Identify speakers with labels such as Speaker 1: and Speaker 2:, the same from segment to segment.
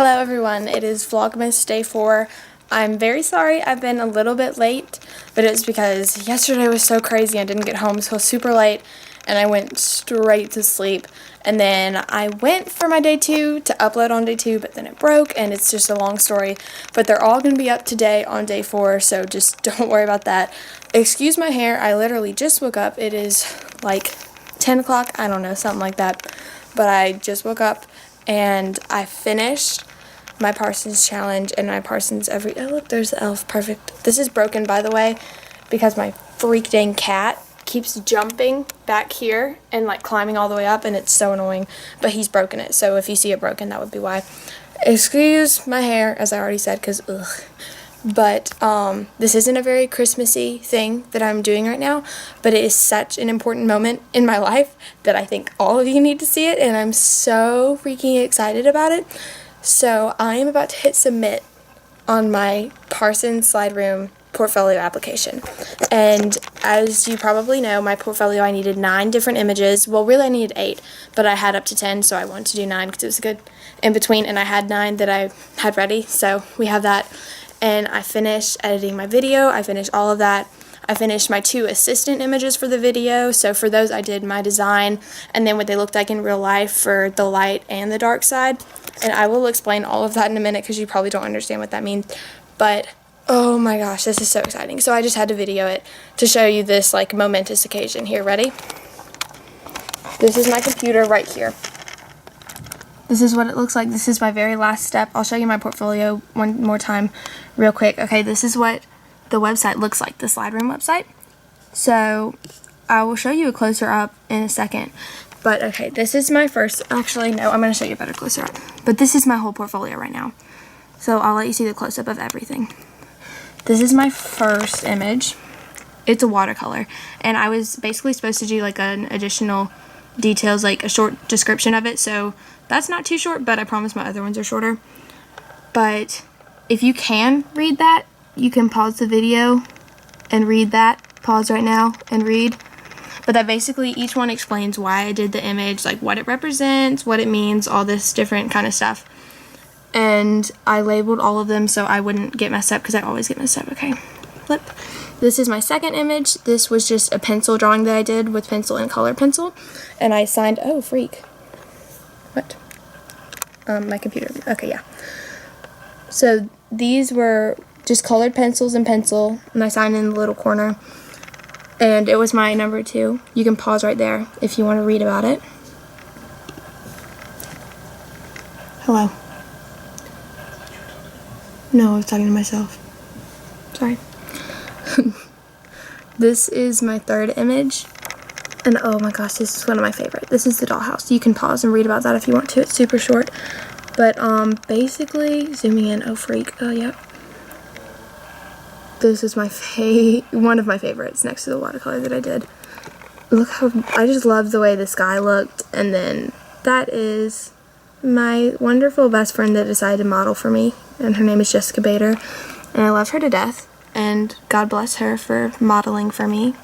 Speaker 1: Hello everyone, it is Vlogmas Day 4. I'm very sorry I've been a little bit late, but it's because yesterday was so crazy. I didn't get home until super late and I went straight to sleep. And then I went for my day 2 to upload on day 2, but then it broke and it's just a long story. But they're all going to be up today on day 4, so just don't worry about that. Excuse my hair, I literally just woke up. It is like 10 o'clock, I don't know, something like that. But I just woke up and I finished my Parsons challenge and my Parsons oh look, there's the elf, perfect. This is broken, by the way, because my freak dang cat keeps jumping back here and like climbing all the way up, and it's so annoying, but he's broken it, so if you see it broken, that would be why. Excuse my hair, as I already said, because ugh. But this isn't a very Christmassy thing that I'm doing right now, but it is such an important moment in my life that I think all of you need to see it, and I'm so freaking excited about it. So I am about to hit submit on my Parsons Slide Room portfolio application. And as you probably know, my portfolio, I needed 9 different images. Well, really I needed 8, but I had up to 10, so I wanted to do 9 because it was a good in between, and I had 9 that I had ready, so we have that. And I finished editing my video, I finished all of that. I finished my 2 assistant images for the video, so for those I did my design and then what they looked like in real life for the light and the dark side. And I will explain all of that in a minute because you probably don't understand what that means. But oh my gosh, this is so exciting. So I just had to video it to show you this like momentous occasion. Here, ready? This is my computer right here. This is what it looks like. This is my very last step. I'll show you my portfolio one more time real quick. Okay, this is what the website looks like, the Slide Room website. So I will show you a closer up in a second. But okay, this is my first, actually no, I'm going to show you a better closer up. But this is my whole portfolio right now. So I'll let you see the close up of everything. This is my first image. It's a watercolor. And I was basically supposed to do like an additional details, like a short description of it. So that's not too short, but I promise my other ones are shorter. But if you can read that, you can pause the video and read that. Pause right now and read. But that basically, each one explains why I did the image, like what it represents, what it means, all this different kind of stuff. And I labeled all of them so I wouldn't get messed up, because I always get messed up. Okay, flip. This is my second image. This was just a pencil drawing that I did with pencil and color pencil. And I signed, oh freak. What? My computer. Okay, yeah. So these were just colored pencils and pencil, and I signed in the little corner. And it was my number 2. You can pause right there if you want to read about it. Hello. No, I was talking to myself. Sorry. This is my 3rd image. And oh my gosh, this is one of my favorite. This is the dollhouse. You can pause and read about that if you want to. It's super short. But basically, zooming in, oh freak, oh yeah. This is my one of my favorites next to the watercolor that I did. Look how, I just love the way the sky looked. And then that is my wonderful best friend that decided to model for me. And her name is Jessica Bader. And I love her to death. And God bless her for modeling for me.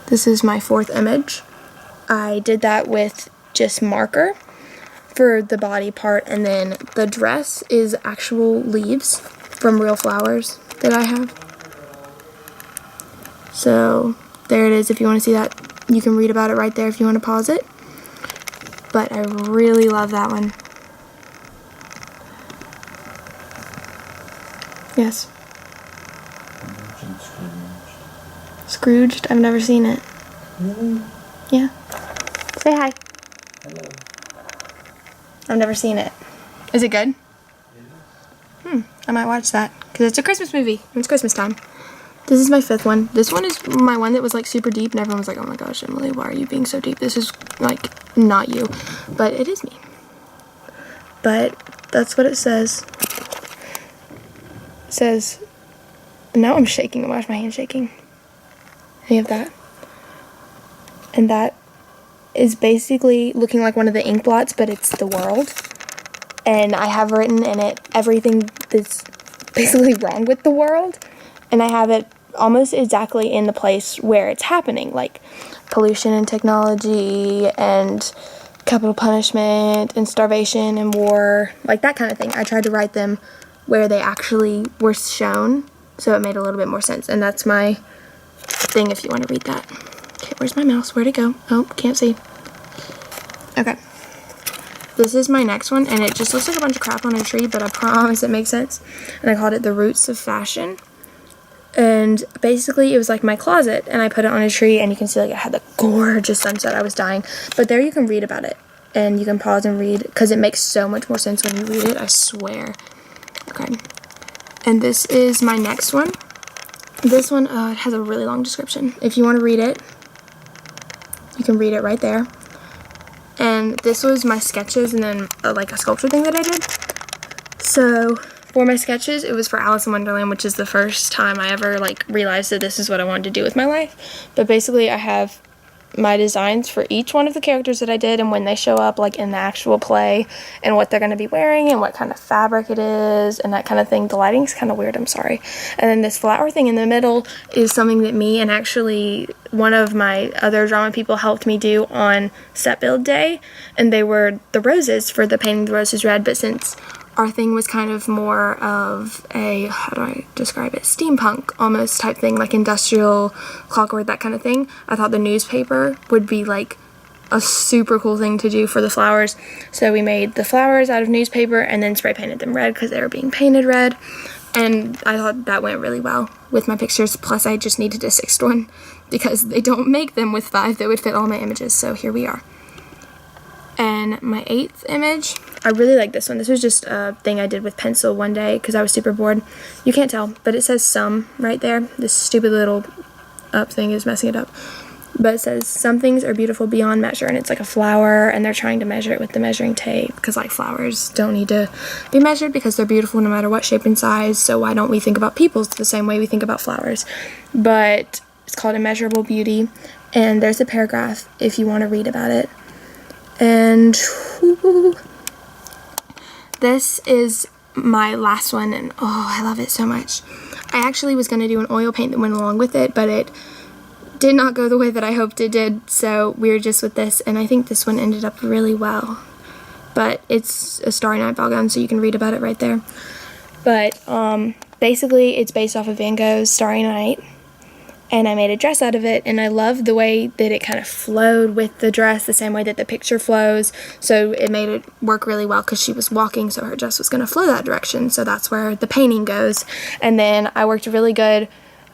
Speaker 1: This is my 4th image. I did that with just marker for the body part. And then the dress is actual leaves from real flowers that I have. So there it is. If you want to see that, you can read about it right there if you want to pause it. But I really love that one. Yes. Scrooged? I've never seen it.
Speaker 2: Really?
Speaker 1: Yeah. Say hi.
Speaker 2: Hello.
Speaker 1: I've never seen it. Is it good? I might watch that, because it's a Christmas movie. It's Christmas time. This is my 5th one. This one is my one that was like super deep, and everyone was like, oh my gosh, Emily, why are you being so deep? This is like not you. But it is me. But that's what it says. It says, now I'm shaking. Why is my hand shaking? Any of that? And that is basically looking like one of the ink blots, but it's the world. And I have written in it everything that's basically wrong with the world. And I have it almost exactly in the place where it's happening. Like pollution and technology and capital punishment and starvation and war, like that kind of thing. I tried to write them where they actually were shown, so it made a little bit more sense. And that's my thing if you want to read that. Okay, where's my mouse? Where'd it go? Oh, can't see. Okay. This is my next one, and it just looks like a bunch of crap on a tree, but I promise it makes sense. And I called it The Roots of Fashion. And basically, it was like my closet, and I put it on a tree, and you can see like it had the gorgeous sunset. I was dying. But there you can read about it, and you can pause and read, because it makes so much more sense when you read it, I swear. Okay. And this is my next one. This one, it has a really long description. If you want to read it, you can read it right there. And this was my sketches and then like a sculpture thing that I did. So for my sketches, it was for Alice in Wonderland, which is the first time I ever like realized that this is what I wanted to do with my life. But basically I have my designs for each one of the characters that I did and when they show up like in the actual play and what they're going to be wearing and what kind of fabric it is and that kind of thing. The lighting's kind of weird, I'm sorry. And then this flower thing in the middle is something that me and actually one of my other drama people helped me do on set build day, and they were the roses for the Painting the Roses Red. But since our thing was kind of more of a, how do I describe it, steampunk almost type thing, like industrial clockwork, that kind of thing, I thought the newspaper would be like a super cool thing to do for the flowers. So we made the flowers out of newspaper and then spray painted them red because they were being painted red. And I thought that went really well with my pictures. Plus I just needed a sixth one because they don't make them with 5 that would fit all my images. So here we are. And my 8th image, I really like this one. This was just a thing I did with pencil one day because I was super bored. You can't tell, but it says some right there. This stupid little up thing is messing it up. But it says, some things are beautiful beyond measure, and it's like a flower, and they're trying to measure it with the measuring tape, because like flowers don't need to be measured because they're beautiful no matter what shape and size, so why don't we think about people the same way we think about flowers? But it's called Immeasurable Beauty, and there's a paragraph if you want to read about it. And this is my last one, and oh, I love it so much. I actually was going to do an oil paint that went along with it, but it did not go the way that I hoped it did, so we were just with this, and I think this one ended up really well. But it's a Starry Night ball gown, so you can read about it right there. But basically it's based off of Van Gogh's Starry Night, and I made a dress out of it, and I love the way that it kind of flowed with the dress, the same way that the picture flows, so it made it work really well because she was walking, so her dress was going to flow that direction, so that's where the painting goes. And then I worked really good.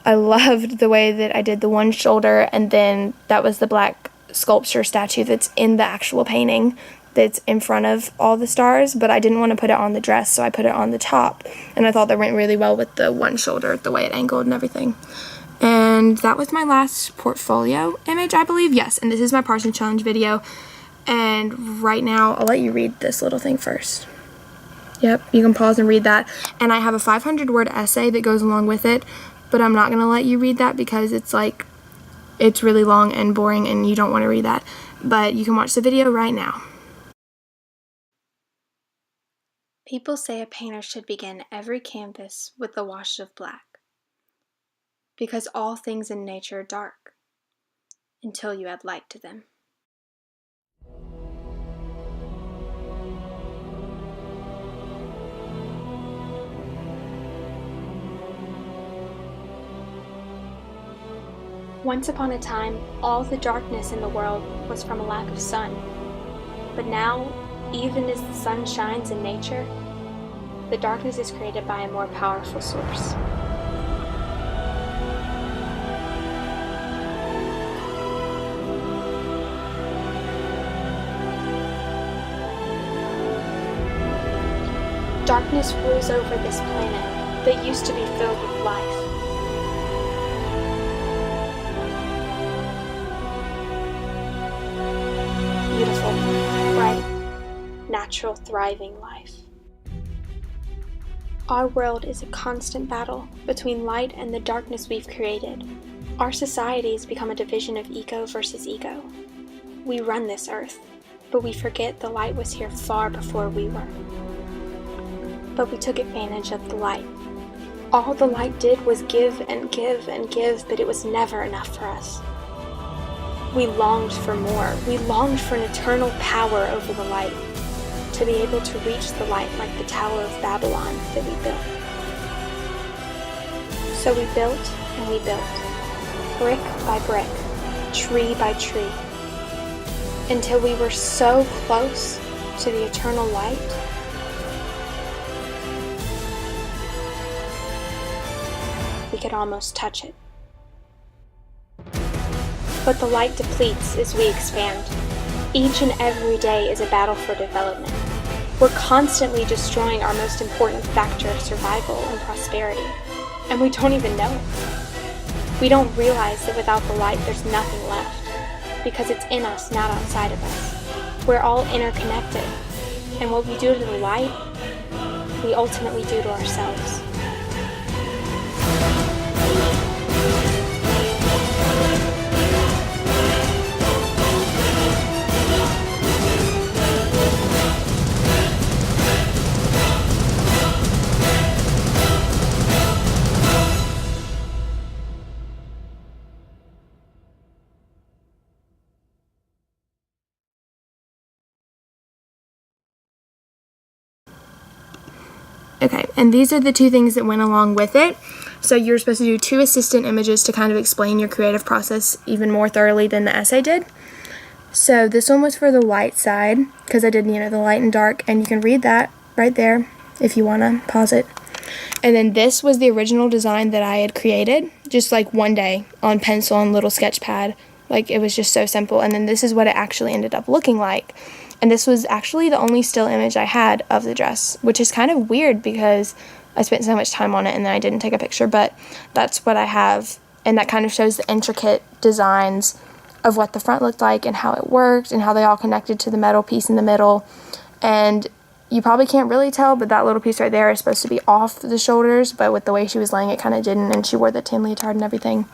Speaker 1: I loved the way that I did the one shoulder, and then that was the black sculpture statue that's in the actual painting that's in front of all the stars, but I didn't want to put it on the dress, so I put it on the top, and I thought that went really well with the one shoulder, the way it angled and everything. And that was my last portfolio image, I believe. Yes, and this is my Parsons Challenge video, and right now I'll let you read this little thing first. Yep, you can pause and read that, and I have a 500-word essay that goes along with it, but I'm not going to let you read that because it's like, it's really long and boring and you don't want to read that. But you can watch the video right now.
Speaker 2: People say a painter should begin every canvas with the wash of black, because all things in nature are dark until you add light to them. Once upon a time, all the darkness in the world was from a lack of sun. But now, even as the sun shines in nature, the darkness is created by a more powerful source. Darkness rules over this planet that used to be filled with life. Beautiful, bright, natural, thriving life. Our world is a constant battle between light and the darkness we've created. Our society has become a division of ego versus ego. We run this earth, but we forget the light was here far before we were. But we took advantage of the light. All the light did was give and give and give, but it was never enough for us. We longed for more. We longed for an eternal power over the light, to be able to reach the light like the Tower of Babylon that we built. So we built and we built, brick by brick, tree by tree, until we were so close to the eternal light we could almost touch it. But the light depletes as we expand. Each and every day is a battle for development. We're constantly destroying our most important factor of survival and prosperity, and we don't even know it. We don't realize that without the light there's nothing left, because it's in us, not outside of us. We're all interconnected, and what we do to the light, we ultimately do to ourselves.
Speaker 1: Okay, and these are the two things that went along with it. So you're supposed to do 2 assistant images to kind of explain your creative process even more thoroughly than the essay did. So this one was for the light side, because I did, the light and dark, and you can read that right there if you want to pause it. And then this was the original design that I had created, just like one day on pencil and little sketch pad. Like, it was just so simple. And then this is what it actually ended up looking like. And this was actually the only still image I had of the dress, which is kind of weird because I spent so much time on it and then I didn't take a picture, but that's what I have. And that kind of shows the intricate designs of what the front looked like and how it worked and how they all connected to the metal piece in the middle. And you probably can't really tell, but that little piece right there is supposed to be off the shoulders, but with the way she was laying it kind of didn't, and she wore the tan leotard and everything.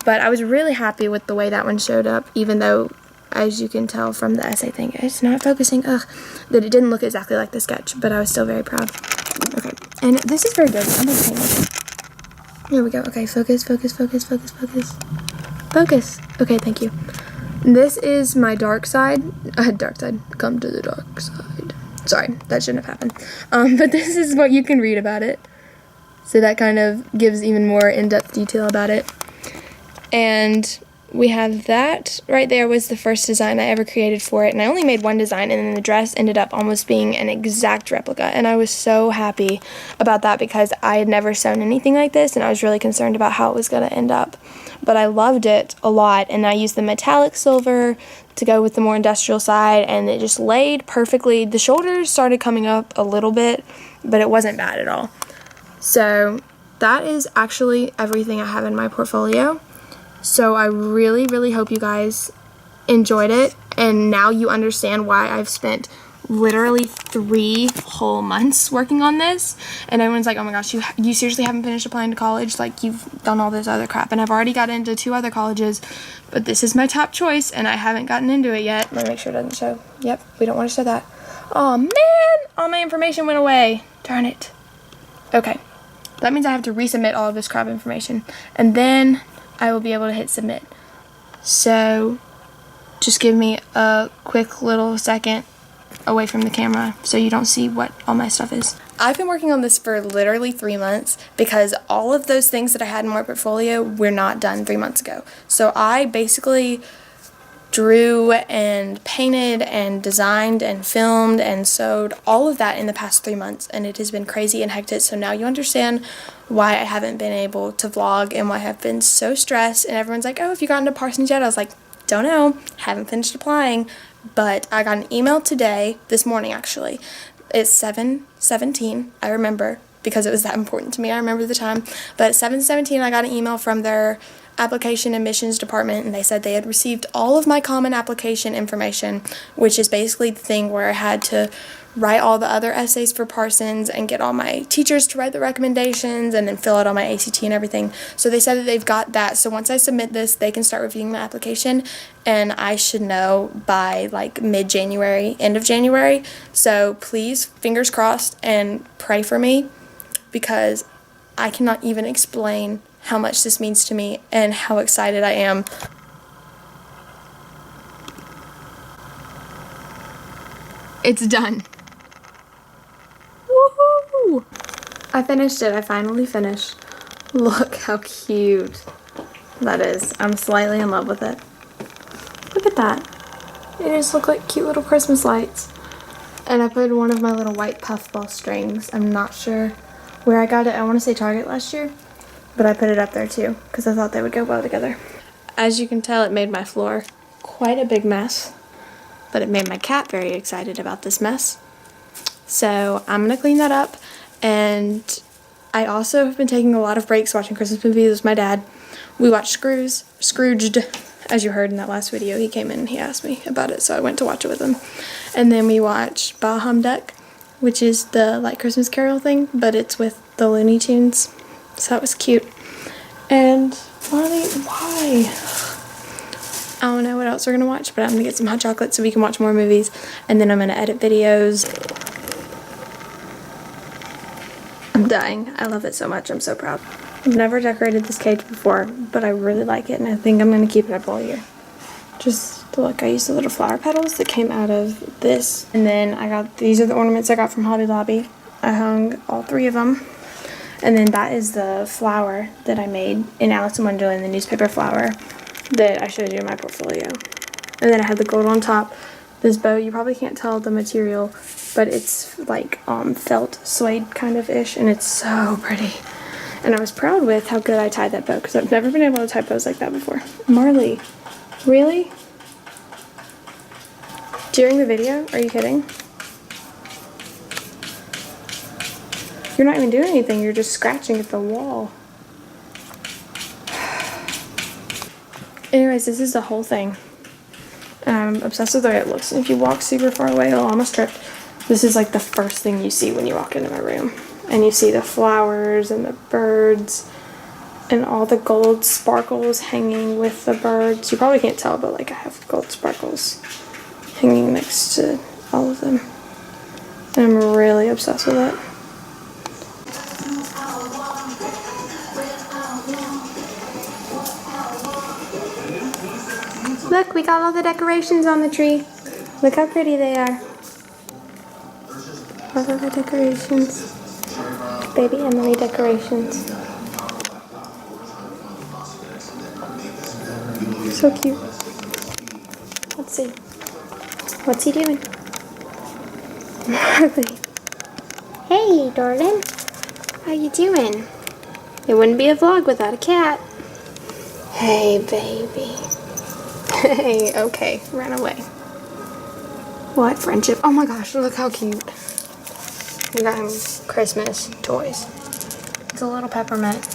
Speaker 1: But I was really happy with the way that one showed up, even though, as you can tell from the essay thing, it's not focusing, that it didn't look exactly like the sketch, but I was still very proud. Okay, and this is very good. I'm going to paint it. There we go. Okay, focus, focus, focus, focus, focus. Focus. Okay, thank you. This is my dark side. Dark side. Come to the dark side. Sorry, that shouldn't have happened. But this is what you can read about it. So that kind of gives even more in-depth detail about it. And we have that right there was the first design I ever created for it, and I only made one design, and then the dress ended up almost being an exact replica, and I was so happy about that because I had never sewn anything like this, and I was really concerned about how it was going to end up, but I loved it a lot, and I used the metallic silver to go with the more industrial side, and it just laid perfectly. The shoulders started coming up a little bit, but it wasn't bad at all. So that is actually everything I have in my portfolio. So I really, really hope you guys enjoyed it, and now you understand why I've spent literally 3 whole months working on this, and everyone's like, oh my gosh, you seriously haven't finished applying to college? Like, you've done all this other crap, and I've already got into 2 other colleges, but this is my top choice, and I haven't gotten into it yet. Let me make sure it doesn't show. Yep, we don't want to show that. Oh man, all my information went away. Darn it. Okay, that means I have to resubmit all of this crap information, and then I will be able to hit submit. So just give me a quick little second away from the camera so you don't see what all my stuff is. I've been working on this for literally 3 months because all of those things that I had in my portfolio were not done 3 months ago. So I basically drew and painted and designed and filmed and sewed all of that in the past 3 months, and it has been crazy and hectic. So now you understand why I haven't been able to vlog and why I've been so stressed. And everyone's like, oh, have you gotten to Parsons yet? I was like, don't know, haven't finished applying, but I got an email today, this morning actually. It's 7:17, I remember, because it was that important to me. I remember the time, but at 7:17 I got an email from their application admissions department, and they said they had received all of my common application information, which is basically the thing where I had to write all the other essays for Parsons and get all my teachers to write the recommendations and then fill out all my ACT and everything. So they said that they've got that, so once I submit this they can start reviewing my application, and I should know by like mid-January, end of January. So please, fingers crossed, and pray for me, because I cannot even explain how much this means to me and how excited I am. It's done. Woohoo! I finished it. I finally finished. Look how cute that is. I'm slightly in love with it. Look at that. They just look like cute little Christmas lights. And I put one of my little white puffball strings. I'm not sure where I got it. I want to say Target last year. But I put it up there too because I thought they would go well together. As you can tell, it made my floor quite a big mess. But it made my cat very excited about this mess. So I'm going to clean that up. And I also have been taking a lot of breaks watching Christmas movies with my dad. We watched Scrooged, as you heard in that last video. He came in and he asked me about it, so I went to watch it with him. And then we watched Bah Humduck, which is the like Christmas Carol thing, but it's with the Looney Tunes. So that was cute. And why? I don't know what else we're going to watch, but I'm going to get some hot chocolate so we can watch more movies. And then I'm going to edit videos. I'm dying. I love it so much. I'm so proud. I've never decorated this cage before, but I really like it, and I think I'm going to keep it up all year. Just look, I used the little flower petals that came out of this. And then these are the ornaments I got from Hobby Lobby. I hung all 3 of them. And then that is the flower that I made in Alice in Wonderland, the newspaper flower that I showed you in my portfolio. And then I had the gold on top. This bow, you probably can't tell the material, but it's like felt suede kind of ish, and it's so pretty. And I was proud with how good I tied that bow because I've never been able to tie bows like that before. Marley, really? During the video? Are you kidding? You're not even doing anything, you're just scratching at the wall. Anyways, this is the whole thing. And I'm obsessed with the way it looks. And if you walk super far away, I'll almost trip. This is like the first thing you see when you walk into my room. And you see the flowers and the birds and all the gold sparkles hanging with the birds. You probably can't tell, but like I have gold sparkles hanging next to all of them. And I'm really obsessed with it. Look, we got all the decorations on the tree. Look how pretty they are. All of the decorations. Baby Emily decorations. So cute. Let's see. What's he doing? Marley. Hey, darling. How you doing? It wouldn't be a vlog without a cat. Hey, baby. Hey, okay, ran away. What? Friendship? Oh my gosh, look how cute. We got him Christmas toys. It's a little peppermint,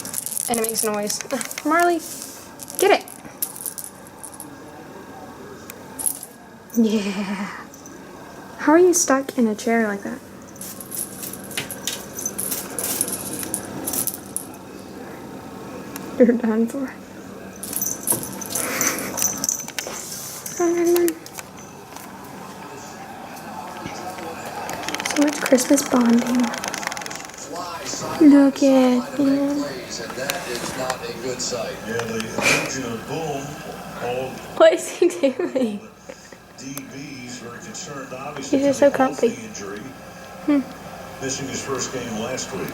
Speaker 1: and it makes noise. Marley, get it. Yeah. How are you stuck in a chair like that? You're done for. Run. So much Christmas bonding. Look at him. What is he doing? He's just so comfy.
Speaker 3: Missing his first game last week.